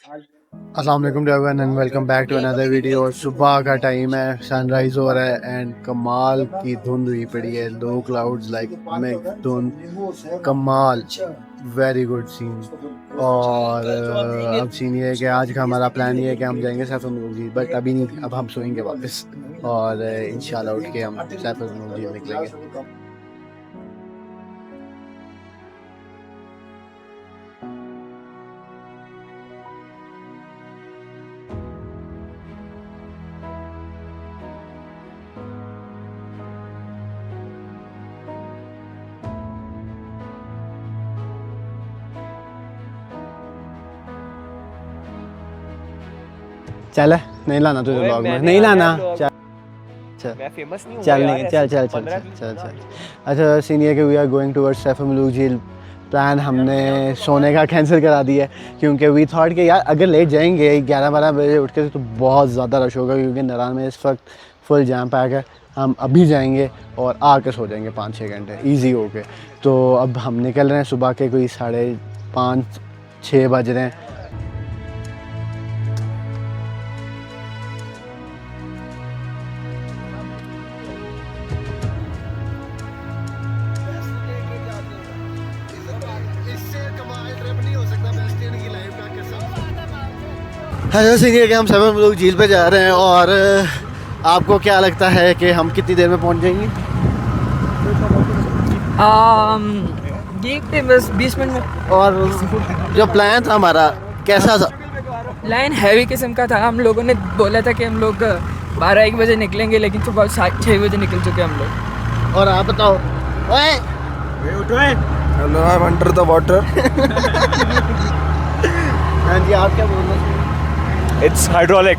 अस्सलाम वालेकुम everyone and welcome back to another video. सुबह का टाइम है, सनराइज़ हो रहा है एंड कमाल की धुंध हुई पड़ी है। लो क्लाउड्स लाइक मिक्स धुंध, कमाल, वेरी गुड सीन। और अब सीन ये है कि आज का हमारा प्लान ये है कि हम जाएंगे सैफुल झील, बट अभी नहीं, अब हम सोएंगे वापस और इंशाल्लाह उठ के हम सैफुल झील निकलेंगे। चल नहीं लाना तुझे व्लॉग में, नहीं लाना। चल मैं फेमस नहीं हूँ चल यार, नहीं, चल ऐसे चल चल 15 चल चल चल। अच्छा सीन ये कि we are going towards Saiful झील। प्लान हमने सोने का कैंसिल करा दिया है क्योंकि वी थॉट कि यार अगर लेट जाएंगे 11-12 बजे उठ के तो बहुत ज़्यादा रश होगा, क्योंकि नारायण में इस वक्त फुल जैम पैक है। हम अभी जाएंगे और आके सो जाएंगे 5-6 घंटे ईजी हो के। तो अब हम निकल रहे हैं, सुबह के कोई 5:30-6 बज रहे हैं। हेलो सीनियर के हम सब लोग झील पे जा रहे हैं और आपको क्या लगता है कि हम कितनी देर में पहुंच जाएंगे? देखते बस 20 मिनट में। और जो प्लान था हमारा कैसा था? लाइन हैवी किस्म का था। हम लोगों ने बोला था कि हम लोग 12-1 बजे निकलेंगे, लेकिन सुबह 6 बजे निकल चुके हम लोग। और आप बताओ। ओए Hello, I'm under the water. हाँ जी, आप क्या बोल रहे हैं? It's hydraulic.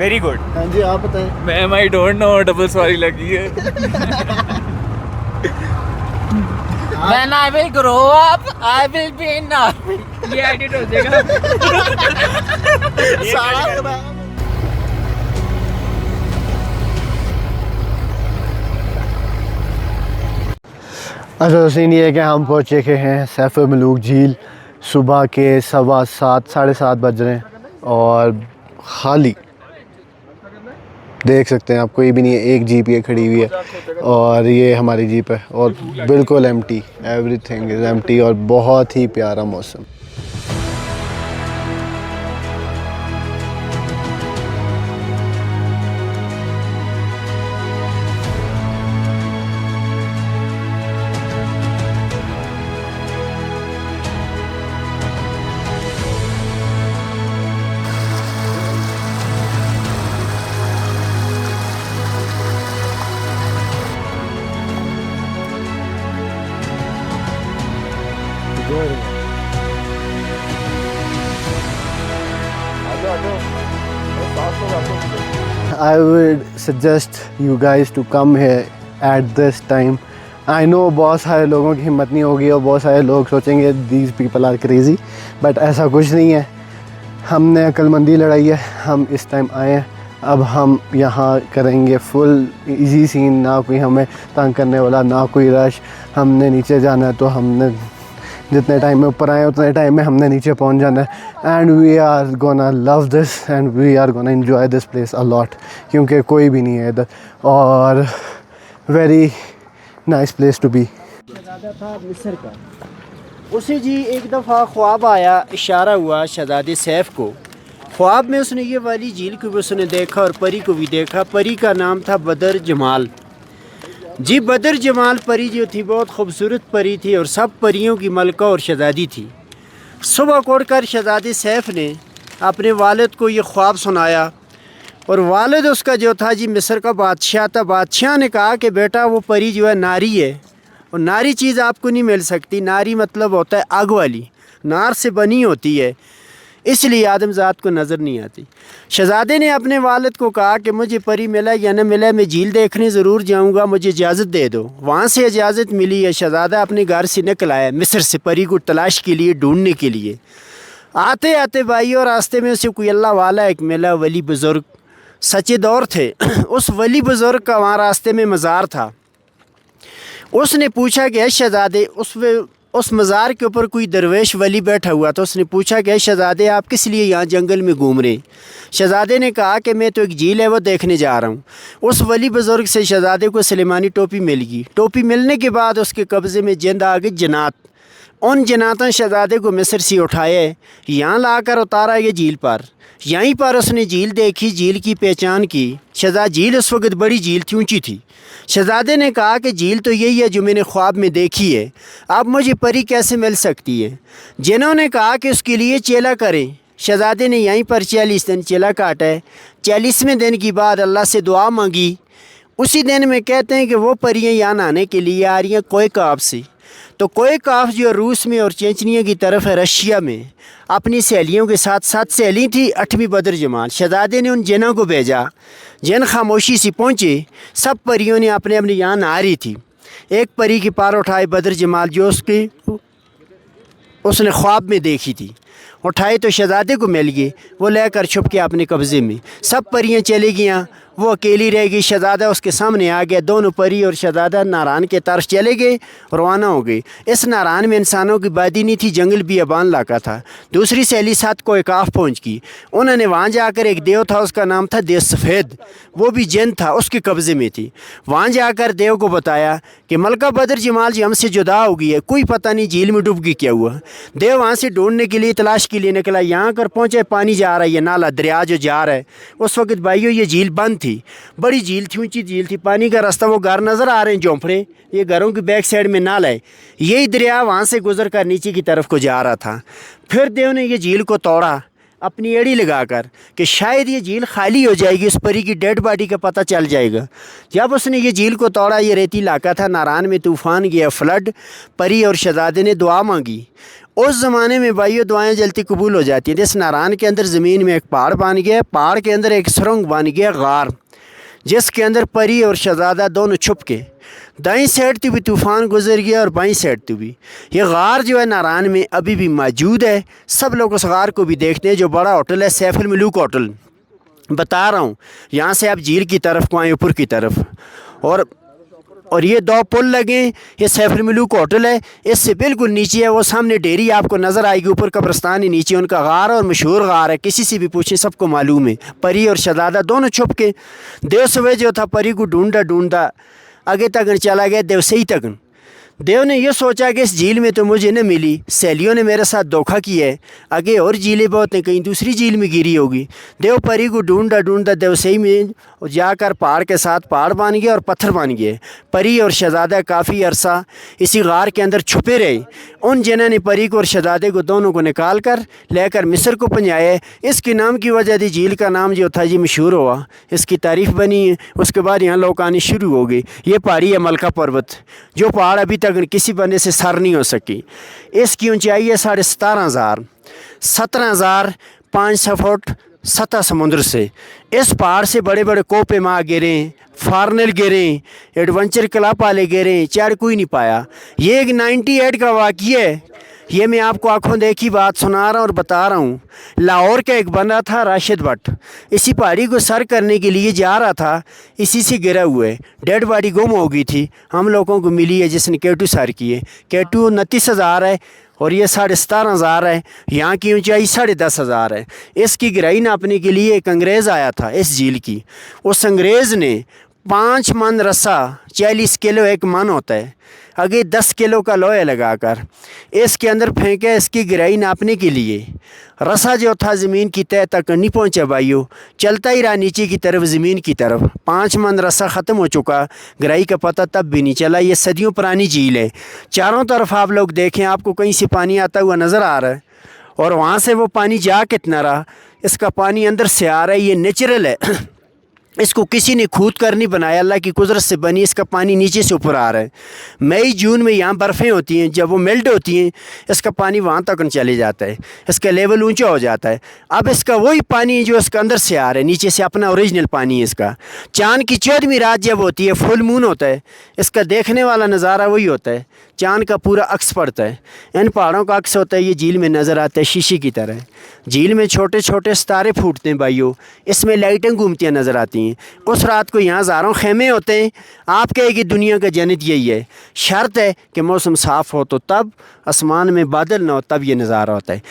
Very good. हाँ जी, आप बताएं। Ma'am, I don't know. Double sorry लगी है. When I will grow up, I will be in army. ये एडिट हो जाएगा। अच्छा सीन ये है कि हम पहुँच चुके हैं सैफुल झील। सुबह के 7:15 7:30 बज रहे हैं और खाली देख सकते हैं आप, कोई भी नहीं है। एक जीप ये खड़ी हुई है और ये हमारी जीप है और बिल्कुल एम्प्टी, एवरीथिंग इज़ एम्प्टी और बहुत ही प्यारा मौसम। I would suggest you guys to come here at this time. I know बहुत सारे लोगों की हिम्मत नहीं होगी और बहुत सारे लोग सोचेंगे these people are crazy, but ऐसा कुछ नहीं है। हमने अक्लमंदी लड़ाई है, हम इस टाइम आए हैं। अब हम यहाँ करेंगे फुल इजी सीन, ना कोई हमें तंग करने वाला, ना कोई रश। हमने नीचे जाना है तो हमने जितने टाइम में ऊपर आए उतने टाइम में हमने नीचे पहुंच जाना है। And we are gonna love this and we are gonna enjoy this place a lot, क्योंकि कोई भी नहीं है इधर और very nice place to be. था मिस्र का, उसे जी एक दफ़ा ख्वाब आया, इशारा हुआ शहज़ादे सैफ़ को। ख्वाब में उसने ये वाली झील को भी उसने देखा और परी को भी देखा। परी का नाम था बदर जमाल। जी बदर जमाल परी जो थी बहुत खूबसूरत परी थी और सब परियों की मलका और शहज़ादी थी। सुबह को उठकर शहज़ादे सैफ़ ने अपने वालिद को ये ख्वाब सुनाया और वालिद उसका जो था जी मिस्र का बादशाह था। बादशाह ने कहा कि बेटा वो परी जो है नारी है और नारी चीज़ आपको नहीं मिल सकती। नारी मतलब होता है आग वाली, नार से बनी होती है, इसलिए आदमज़ात को नज़र नहीं आती। शहज़ादे ने अपने वालिद को कहा कि मुझे परी मिला या न मिला, मैं झील देखने ज़रूर जाऊंगा, मुझे इजाज़त दे दो। वहाँ से इजाज़त मिली है। शहज़ादा अपने घर से निकल आया मिस्र से परी को तलाश के लिए, ढूंढने के लिए। आते आते भाई और रास्ते में उसे कोई अल्लाह वाला एक मिला, वली बुज़ुर्ग, सच्चे दौर थे। उस वली बुज़ुर्ग का वहाँ रास्ते में मज़ार था। उसने पूछा कि शहज़ादे, उस उस मज़ार के ऊपर कोई दरवेश वली बैठा हुआ था। उसने पूछा कि शहज़ादे आप किस लिए यहाँ जंगल में घूम रहे? शहज़ादे ने कहा कि मैं तो एक झील है वो देखने जा रहा हूँ। उस वली बुज़ुर्ग से शहज़ादे को सुलेमानी टोपी मिल गई। टोपी मिलने के बाद उसके कब्ज़े में जिंद आ गई जन्नात। उन जन्नातों शहज़ादे को मिस्र से उठाए, यहाँ लाकर उतारा ये झील पर। यहीं पर उसने झील देखी, झील की पहचान की। झील उस वक्त बड़ी झील थी, ऊंची थी। शहज़ादे ने कहा कि झील तो यही है जो मैंने ख्वाब में देखी है, अब मुझे परी कैसे मिल सकती है? जिन्होंने कहा कि उसके लिए चेला करें। शहज़ादे ने यहीं पर 40 दिन चेला काटा है। 40वें दिन की बाद अल्लाह से दुआ मांगी। उसी दिन में कहते हैं कि वो परियां यहाँ नहाने के लिए आ रही हैं कोई काफ से। तो कोई काफ जो रूस में और चेचनिया की तरफ है, रशिया में, अपनी सहेलियों के साथ 7 सहेली थी, 8वीं बदर जमात। शहज़ादे ने उन जिनों को भेजा। जिन खामोशी से पहुँचे। सब परियों ने अपने अपने यहाँ नहा रही थी। एक परी की पार उठाए बदर जमाल जो उसने ख्वाब में देखी थी, उठाए तो शहज़ादे को मिल गई। वो लेकर छुप के अपने कब्ज़े में। सब परियां चली गईं, वो अकेली रह गई। शहज़ादा उसके सामने आ गया। दोनों परी और शहज़ादा नारान के तरफ चले गए, रवाना हो गए। इस नारान में इंसानों की बादी नहीं थी, जंगल बियाबान इलाका था। दूसरी सहेली साथ कोई काफ पहुँच गई। उन्होंने वहाँ जाकर एक देव था, उसका नाम था देव सफ़ेद, वो भी जिन था, उसके कब्ज़े में थी। वहाँ जाकर देव को बताया कि मलका बदर जमाल जी हमसे जुदा हो गई है, कोई पता नहीं झील में डूब गई क्या हुआ। देव वहाँ से ढूंढने के लिए, तलाश के लिए निकला। यहाँ कर पहुँचे, पानी जा रहा है, ये नाला दरिया जो जा रहा है। उस वक्त भाइयों ये झील बंद थी, बड़ी झील थी, ऊंची झील थी। पानी का रास्ता, वो घर नज़र आ रहे हैं झोंपड़े, ये घरों की बैक साइड में नाला है। यही दरिया वहाँ से गुजर कर नीचे की तरफ को जा रहा था। फिर देव ने ये झील को तोड़ा अपनी एड़ी लगाकर कि शायद ये झील खाली हो जाएगी, उस परी की डेड बॉडी का पता चल जाएगा। जब उसने ये झील को तोड़ा, ये रेती इलाका था, नारान में तूफ़ान गया, फ्लड। परी और शहज़ादे ने दुआ मांगी। उस ज़माने में भाइयों दुआएं जल्दी कबूल हो जाती थी। इस नारान के अंदर ज़मीन में एक पहाड़ बन गया, पहाड़ के अंदर एक सुरंग बन गया, गार, जिसके अंदर परी और शहज़ादा दोनों छुप के। दाईं साइड तो भी तूफ़ान गुजर गया और बाईं साइड तो भी। ये गार जो है नारान में अभी भी मौजूद है। सब लोग उस गार को भी देखते हैं, जो बड़ा होटल है सैफुल मलूक होटल, बता रहा हूँ। यहाँ से आप झील की तरफ को आए, ऊपर की तरफ, और ये 2 पुल लगे। ये सैफुल मलूक होटल है, इससे बिल्कुल नीचे है वो सामने डेयरी आपको नज़र आएगी, ऊपर कब्रस्तान है, नीचे उनका गार और मशहूर गार है, किसी से भी पूछें सबको मालूम है। परी और शहज़ादा दोनों छुप के। देव सवे जो था परी को ढूंढा ढूंढा आगे तक चला गया, देव सही तक। देव ने यह सोचा कि इस झील में तो मुझे न मिली, सहेलियों ने मेरे साथ धोखा किया है, आगे और झीलें बहुत हैं, कहीं दूसरी झील में गिरी होगी। देव परी को ढूंढा ढूंढा देव सही में जाकर पहाड़ के साथ पहाड़ बन गया और पत्थर बन गए। परी और शहज़ादा काफ़ी अरसा इसी गार के अंदर छुपे रहे। उन जिन्हों ने परी को और शहज़ादे को दोनों को निकाल कर लेकर मिस्र को पहुँचाया। इसके नाम की वजह थी, झील का नाम जो था जी मशहूर हुआ, इसकी तारीफ़ बनी है। उसके बाद यहाँ लोग आने शुरू हो गए। ये पहाड़ी है मलका पर्वत, जो पहाड़ अभी तक किसी बंदे से सर नहीं हो सकी। इसकी ऊंचाई है 17,500, 17,500 फुट सतह समुद्र से। इस पहाड़ से बड़े बड़े कोपे माँ गिरे, फार्नल गिरे, एडवेंचर क्लब वाले गिरे, चढ़ कोई नहीं पाया। ये एक 98 का वाक़या है। ये मैं आपको आंखों देखी बात सुना रहा हूँ और बता रहा हूँ। लाहौर का एक बंदा था राशिद भट्ट, इसी पहाड़ी को सर करने के लिए जा रहा था, इसी से गिरा हुआ है। डेड बॉडी गुम हो गई थी, हम लोगों को मिली है, जिसने K2 सर की है। K2 29,000 है और ये 17,500 है। यहाँ की ऊंचाई 10,500 है। इसकी गहराई नापने के लिए एक अंग्रेज़ आया था इस झील की। उस अंग्रेज़ ने 5 मन रस्सा, 40 किलो एक मन होता है, आगे 10 किलो का लोहा लगाकर इसके अंदर फेंके, इसकी गहराई नापने के लिए। रस्सा जो था ज़मीन की तह तक नहीं पहुंचा भाइयों, चलता ही रहा नीचे की तरफ, ज़मीन की तरफ। 5 मन रस्सा ख़त्म हो चुका, गहराई का पता तब भी नहीं चला। ये सदियों पुरानी झील है। चारों तरफ आप लोग देखें, आपको कहीं से पानी आता हुआ नज़र आ रहा है, और वहाँ से वो पानी जा कितना रहा, इसका पानी अंदर से आ रहा है। ये नेचुरल है, इसको किसी ने खूद कर नहीं बनाया, अल्लाह की कुदरत से बनी। इसका पानी नीचे से ऊपर आ रहा है। मई जून में यहाँ बर्फ़ें होती हैं, जब वो मेल्ट होती हैं इसका पानी वहाँ तक चले जाता है, इसका लेवल ऊंचा हो जाता है। अब इसका वही पानी जो इसके अंदर से आ रहा है, नीचे से अपना ओरिजिनल पानी है इसका। चाँद की 14वीं रात जब होती है, फुल मून होता है, इसका देखने वाला नज़ारा वही होता है। चाँद का पूरा अक्स पड़ता है, इन पहाड़ों का अक्स होता है, ये झील में नज़र आता है शीशे की तरह। झील में छोटे छोटे सितारे फूटते हैं भाइयों, इसमें लाइटें घूमती नज़र आती हैं। हैं। उस रात को यहाँ हज़ारों खेमे होते हैं। आप कहे कि दुनिया का जन्नत यही है। शर्त है कि मौसम साफ़ हो तो तब, आसमान में बादल ना हो तब ये नज़ारा होता है।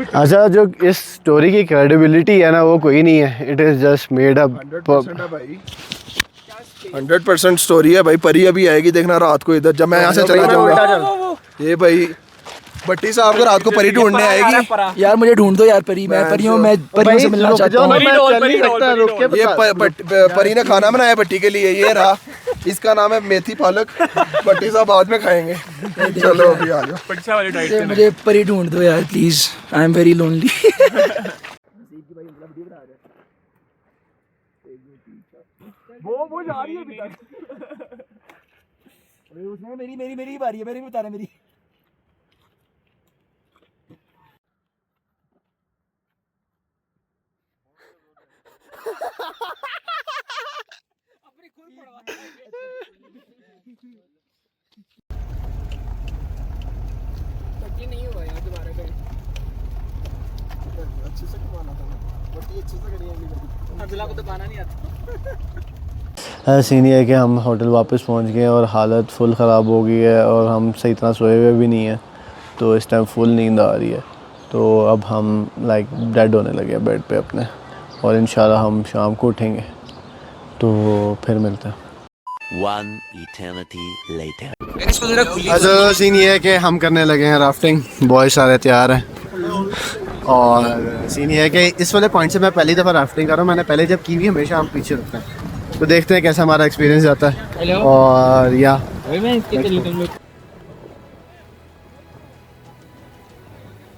अच्छा, जो इस स्टोरी की क्रेडिबिलिटी है ना, वो कोई नहीं है, it is just made up. 100% है भाई, 100% स्टोरी है भाई। परी अभी आएगी देखना रात को इधर, जब मैं यहाँ से चला जाऊंगा। ये भाई भट्टी साहब को रात को परी ढूंढने आएगी। यार मुझे ढूंढ दो यार परी, मैं परियों में परियों से मिलना चाहता हूँ। ये परी ने खाना बनाया भट्टी के लिए, ये रहा, इसका नाम है मेथी पालक। भट्टी साहब बाद में खाएंगे। चलो अभी आ जाओ। परीक्षा वाली टाइट मुझे परी ढूंढ दो यार please, I am very lonely. वो जा रही है अभी तक। उसने मेरी बारी है, मेरी बता रहा मेरी। नहीं हुआ यार दोबारा करें। अच्छे से घुमाना था, भट्टी अच्छे से करिए, अगला को दबाना नहीं आता। सीन ये है कि हम होटल वापस पहुंच गए और हालत फुल ख़राब हो गई है और हम सही तरह सोए हुए भी नहीं हैं, तो इस टाइम फुल नींद आ रही है। तो अब हम लाइक डेड होने लगे बेड पे अपने, और इंशाल्लाह हम शाम को उठेंगे, तो फिर मिलते हैं। One eternity later. अच्छा, सीन ये है कि हम करने लगे हैं राफ्टिंग, बॉयज सारे तैयार हैं। और सीन ये है कि इस वाले पॉइंट से मैं पहली दफ़ा राफ्टिंग कर रहा हूँ। मैंने पहले जब की हुई, हमेशा हम पीछे रुकते हैं, तो देखते हैं कैसा हमारा एक्सपीरियंस जाता है। और या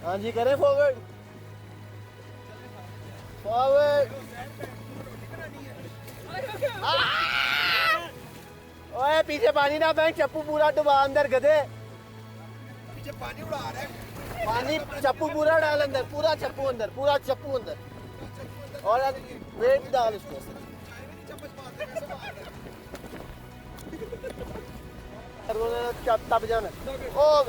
हाँ जी, करें फॉरवर्ड फॉरवर्ड। ओए पीछे पानी ना फेंक, चप्पू पूरा डुबा अंदर, गधे। पीछे पानी उड़ा रहा है, पानी चप्पू पूरा डाल अंदर, पूरा चप्पू अंदर, पूरा चप्पू अंदर, और वेट डाल उसको। तब जाना। ओ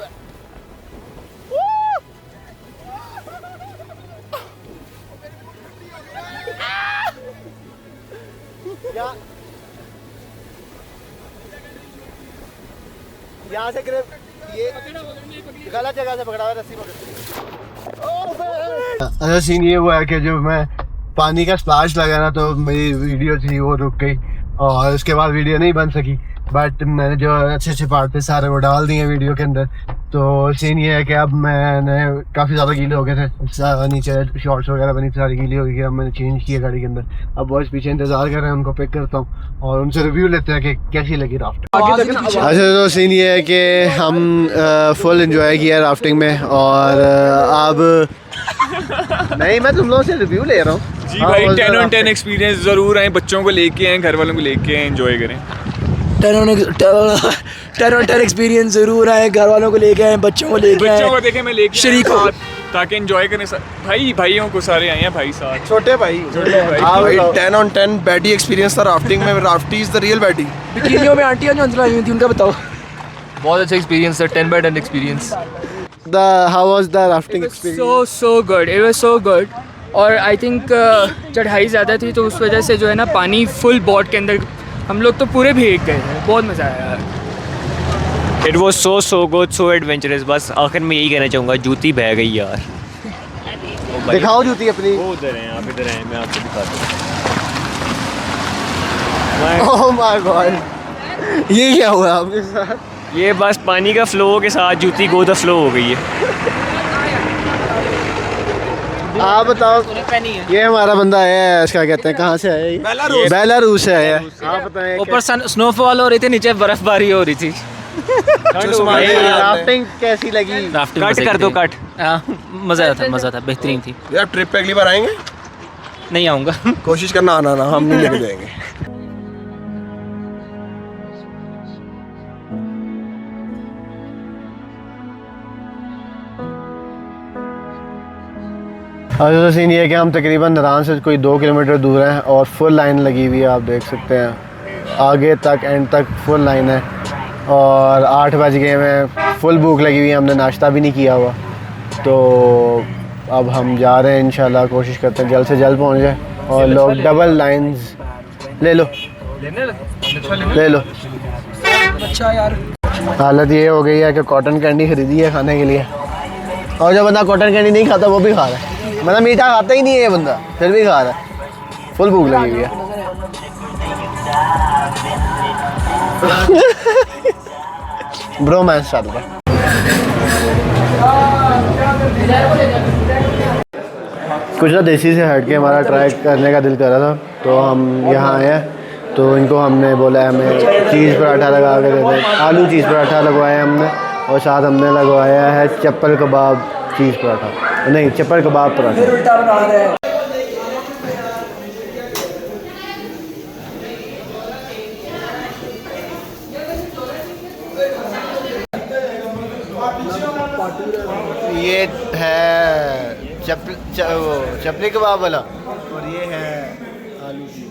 यहाँ से ये गलत जगह से पकड़ा हुआ, रस्सी पकड़। अच्छा, सीन ये हुआ है कि जब मैं पानी का स्प्लैश लगा ना, तो मेरी वीडियो थी वो रुक गई और उसके बाद वीडियो नहीं बन सकी। बट मैंने जो अच्छे अच्छे पार्ट थे सारे वो डाल दिए वीडियो के अंदर। तो सीन ये है कि अब मैंने काफ़ी ज़्यादा गीले हो गए थे, नीचे शॉर्ट्स वगैरह बनी सारी गीली हो गई। अब मैंने चेंज किया गाड़ी के अंदर। अब बॉयज़ पीछे इंतज़ार कर रहे हैं, उनको पिक करता हूँ और उनसे रिव्यू लेते हैं कि कैसी लगी राफ्टिंग। अच्छा, तो सीन ये है कि हम फुल इंजॉय किया राफ्टिंग में, और अब नहीं, मैं तुम लोगों से रिव्यू ले रहा हूँ जी भाई। 10 on 10 एक्सपीरियंस ज़रूर आए, बच्चों को लेके आए, घर वालों को लेके आए, एंजॉय करें। 10 on 10 एक्सपीरियंस जरूर आए, घर वालों को लेके आए, बच्चों को लेके आए, बच्चों को देखे मैं लेके शरीक हो, ताकि एंजॉय करें। भाइयों को सारे आए हैं, भाई साथ, छोटे भाई। भाई 10 on 10 बैडी एक्सपीरियंस था राफ्टिंग में। राफ्टी इज द रियल बैडी। बिकिनियों में आंटियां जो अंदर आई हुई थी, उनका बताओ। बहुत अच्छा एक्सपीरियंस था, 10 by 10 experience. How was the rafting experience? So good, it was so good। और आई थिंक चढ़ाई ज़्यादा थी, तो उस वजह से जो है ना, पानी फुल बोट के अंदर हम लोग तो पूरे भीग गए थे। बहुत मज़ा आया यार। It was so good, so adventurous. बस आखिर में यही कहना चाहूँगा, जूती बह गई यार। दिखाओ जूती अपनी। वो उधर हैं, आप इधर हैं, मैं आपको दिखाता हूँ। ओह माय गॉड, ये क्या हुआ आपके साथ? ये बस पानी का फ्लो के साथ जूती गो द फ्लो हो गई है। आप बताओ, ये हमारा बंदा है, इसका कहते हैं, कहाँ से आया ये? बेलारूस से आया है। आप बताएं, ऊपर स्नोफॉल हो रही थी, नीचे बर्फबारी हो रही थी। राफ्टिंग कैसी लगी? राफ्टिंग कट कर दो, कट। मज़ा था, बेहतरीन थी। यार ट्रिप पे अगली बार आएंगे, नहीं आऊँगा। कोशिश करना आना ना, हम नहीं लेके जाएंगे। अच्छा, तो सीन ये है कि हम तकरीबन नरान से कोई 2 किलोमीटर दूर हैं और फुल लाइन लगी हुई है। आप देख सकते हैं आगे तक, एंड तक फुल लाइन है। और 8 बज गए हैं, फुल भूख लगी हुई है, हमने नाश्ता भी नहीं किया हुआ। तो अब हम जा रहे हैं, इंशाल्लाह कोशिश करते हैं जल्द से जल्द पहुंच जाए। और लोग डबल लाइंस ले लो ले लो। अच्छा यार, हालत ये हो गई है कि कॉटन कैंडी खरीदी है खाने के लिए, और जो बंदा कॉटन कैंडी नहीं खाता वो भी खा रहा है। मतलब मीठा खाता ही नहीं है ये बंदा, फिर भी खा रहा है, फुल भूख लगी हुई है। ब्रोमांस चालू है। कुछ ना देसी से हट के हमारा ट्राई करने का दिल कर रहा था, तो हम यहाँ आए हैं। तो इनको हमने बोला है हमें चीज़ पराठा लगा के दे दे। आलू चीज़ पराठा लगवाया हमने, और साथ हमने लगवाया है चप्पल कबाब चीज़ पराठा, नहीं चप्पल कबाब पराठा। उल्टा बना रहे हैं। ये है चपली कबाब वाला, और ये है आलू की।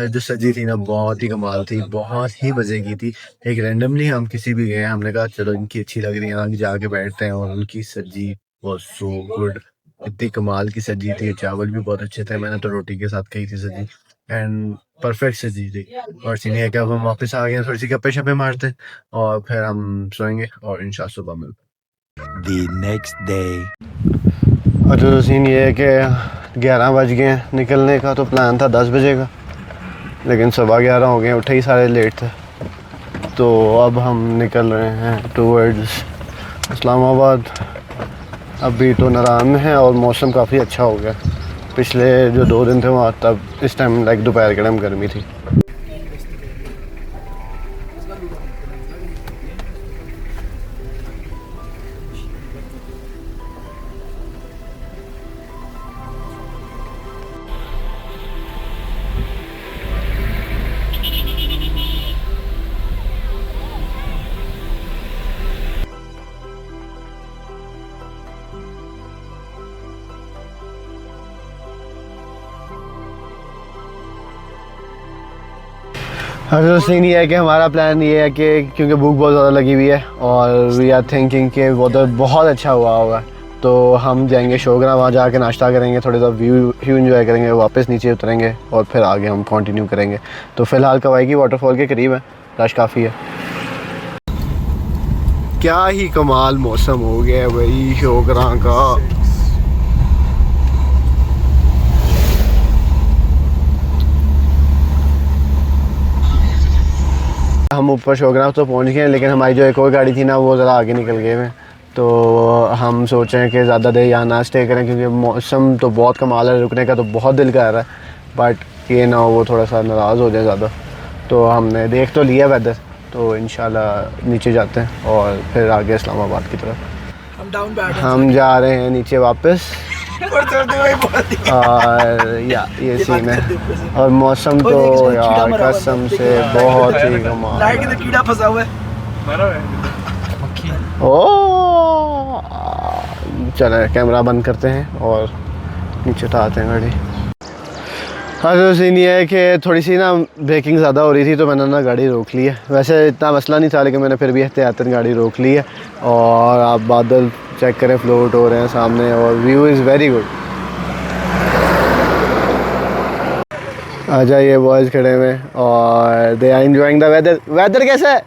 जो सजी थी ना बहुत ही कमाल थी, बहुत ही मज़े की थी। एक रैंडमली हम किसी भी गए, हमने कहा चलो इनकी अच्छी लग रही है, आगे जाके बैठते हैं, और उनकी सब्जी वाज सो गुड। इतनी कमाल की सब्जी थी, चावल भी बहुत अच्छे थे। मैंने तो रोटी के साथ खाई थी सब्जी, एंड परफेक्ट सब्जी थी। और सीन है कि अब हम वापस आ गए, थोड़ी सी गप्पे शप्पे मारते और फिर हम सोएंगे, और इंशाल्लाह सुबह मिलते। The next day. और तो सीन ये है कि 11 बज गए हैं, निकलने का तो प्लान था 10 बजे का, लेकिन 11:15 हो गए, उठे ही सारे लेट थे। तो अब हम निकल रहे हैं टूवर्ड्स इस्लामाबाद। अभी तो नारायण में है और मौसम काफ़ी अच्छा हो गया। पिछले जो 2 दिन थे वहाँ, तब इस टाइम लाइक दोपहर के टाइम गर्मी थी। हाँ, तो सीन ये है कि हमारा प्लान ये है कि क्योंकि भूख बहुत ज़्यादा लगी हुई है, और वी आर थिंकिंग कि वो तो बहुत अच्छा हुआ होगा, तो हम जाएंगे शोगरा, वहाँ जाके नाश्ता करेंगे, थोड़ा सा व्यू एंजॉय करेंगे, वापस नीचे उतरेंगे और फिर आगे हम कंटिन्यू करेंगे। तो फ़िलहाल कवाई की वाटरफॉल के करीब है, रश काफ़ी है। क्या ही कमाल मौसम हो गया है भाई शोगरा का। हम ऊपर शोगरा तो पहुंच गए, लेकिन हमारी जो एक और गाड़ी थी ना वो ज़रा आगे निकल गए हैं। तो हम सोच रहे हैं कि ज़्यादा देर यहाँ ना स्टे करें, क्योंकि मौसम तो बहुत कमाल है, रुकने का तो बहुत दिल कर रहा है, बट ये ना हो वो थोड़ा सा नाराज़ हो जाए ज़्यादा। तो हमने देख तो लिया वेदर, तो इंशाल्लाह नीचे जाते हैं और फिर आगे इस्लामाबाद की तरफ हम जा रहे हैं नीचे वापस। और ये सीन है, और मौसम तो यार कसम से बहुत ही कमाल। कीड़ा फंसा हुआ है। ओ चलो कैमरा बंद करते हैं और नीचे उतारते हैं गाड़ी। हाँ, तो सीन ये है कि थोड़ी सी ना ब्रेकिंग ज़्यादा हो रही थी, तो मैंने ना गाड़ी रोक ली है। वैसे इतना मसला नहीं था, लेकिन मैंने फिर भी एहतियातन गाड़ी रोक ली है। और आप बादल चेक करें, फ्लोट हो रहे हैं सामने, और व्यू इज़ वेरी गुड। आ जाइए बॉयज़ खड़े हुए, और they are enjoying the weather. Weather कैसा है?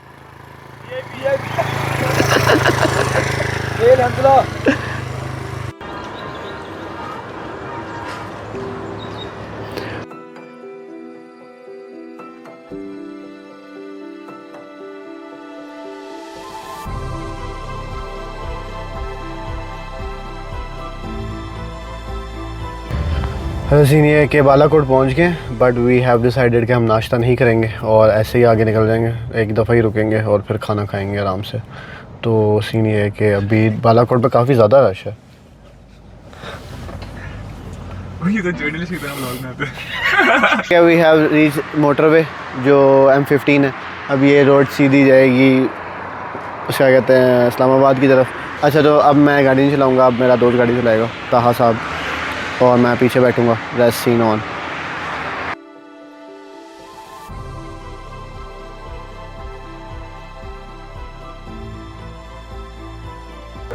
सीन ये है कि बालाकोट पहुंच गए, बट वी हैव डिसाइडेड कि हम नाश्ता नहीं करेंगे और ऐसे ही आगे निकल जाएंगे, एक दफ़ा ही रुकेंगे और फिर खाना खाएंगे आराम से। तो सीन ये है कि अभी बालाकोट पे काफ़ी ज़्यादा रश है। वी हैव रीच मोटरवे जो M15 है। अब ये रोड सीधी जाएगी उसका कहते हैं इस्लामाबाद की तरफ। अच्छा, तो अब मैं गाड़ी नहीं चलाऊँगा, अब मेरा दोस्त गाड़ी चलाएगा, ताहा साहब, और मैं पीछे बैठूंगा। Let's scene on.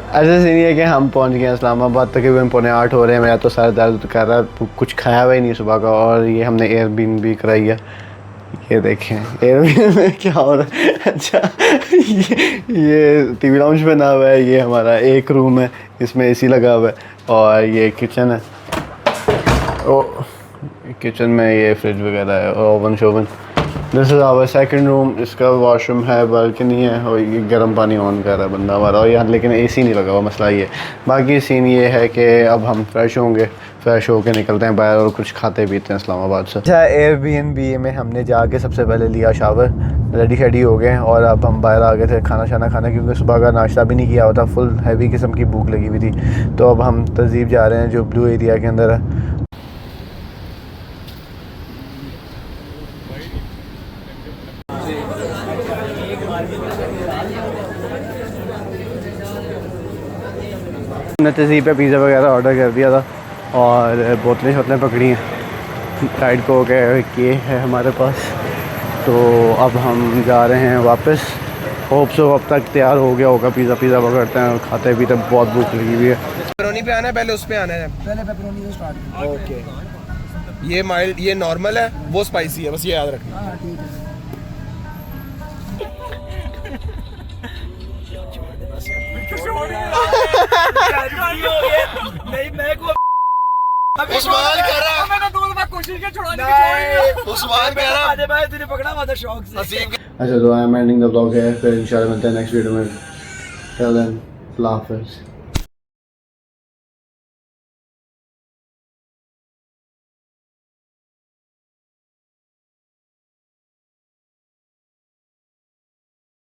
ऐसा सीन है कि हम पहुंच गए इस्लामाबाद, तकरीबन 7:45 हो रहे हैं। मेरा तो सर दर्द कर रहा है, कुछ खाया हुआ ही नहीं सुबह का। और ये हमने एयरबीएनबी कराई है। ये देखें एयरबीएनबी में क्या हो रहा है। अच्छा ये टीवी लाउंज बना हुआ है, ये हमारा एक रूम है, इसमें एसी लगा हुआ है, और ये किचन है। ओ किचन में ये फ्रिज वगैरह है, ओवन शोवन। This is our second room. इसका वॉशरूम है, बालकनी है, और ये गर्म पानी ऑन कर रहा है बंदा हमारा। और यहाँ लेकिन एसी नहीं लगा हुआ, मसला ये। बाकी सीन ये है कि अब हम फ्रेश होंगे, फ्रेश होके निकलते हैं बाहर और कुछ खाते पीते हैं इस्लामाबाद से। अच्छा एयरबीएनबी में हमने जाके सबसे पहले लिया शावर, रेडी शेडी हो गए और अब हम बाहर आ गए थे खाना शाना खाना, क्योंकि सुबह का नाश्ता भी नहीं किया होता, फुल हैवी किस्म की भूख लगी हुई थी। तो अब हम तहजीब जा रहे हैं जो ब्लू एरिया के अंदर है। हमने तहजीब पे पिज़्ज़ा वगैरह ऑर्डर कर दिया था और बोतलें शोतलें पकड़ी हैं, टाइट को के है हमारे पास। तो अब हम जा रहे हैं वापस। होप सो अब तक तैयार हो गया होगा, पिज़्ज़ा पकड़ते हैं और खाते पीते, बहुत भूख लगी हुई है। पेपरोनी पे आना है, पहले उस पे आना है। पहले पेपरोनी से स्टार्ट। ओके, ये माइल्ड, ये नॉर्मल है, वो स्पाइसी है, बस ये याद रखना। हाँ ठीक है। नहीं मैं को उस्मान कह रहा, मैंने 2 दफा कोशिश की छुड़ाने की, उस्मान कह रहा। आधे भाई तूने पकड़ा हुआ था शौक से। अच्छा तो I am ending the blog है, फिर इंशाल्लाह मिलते हैं नेक्स्ट वीडियो में। टिल देन, अल्लाह हाफ़िज़।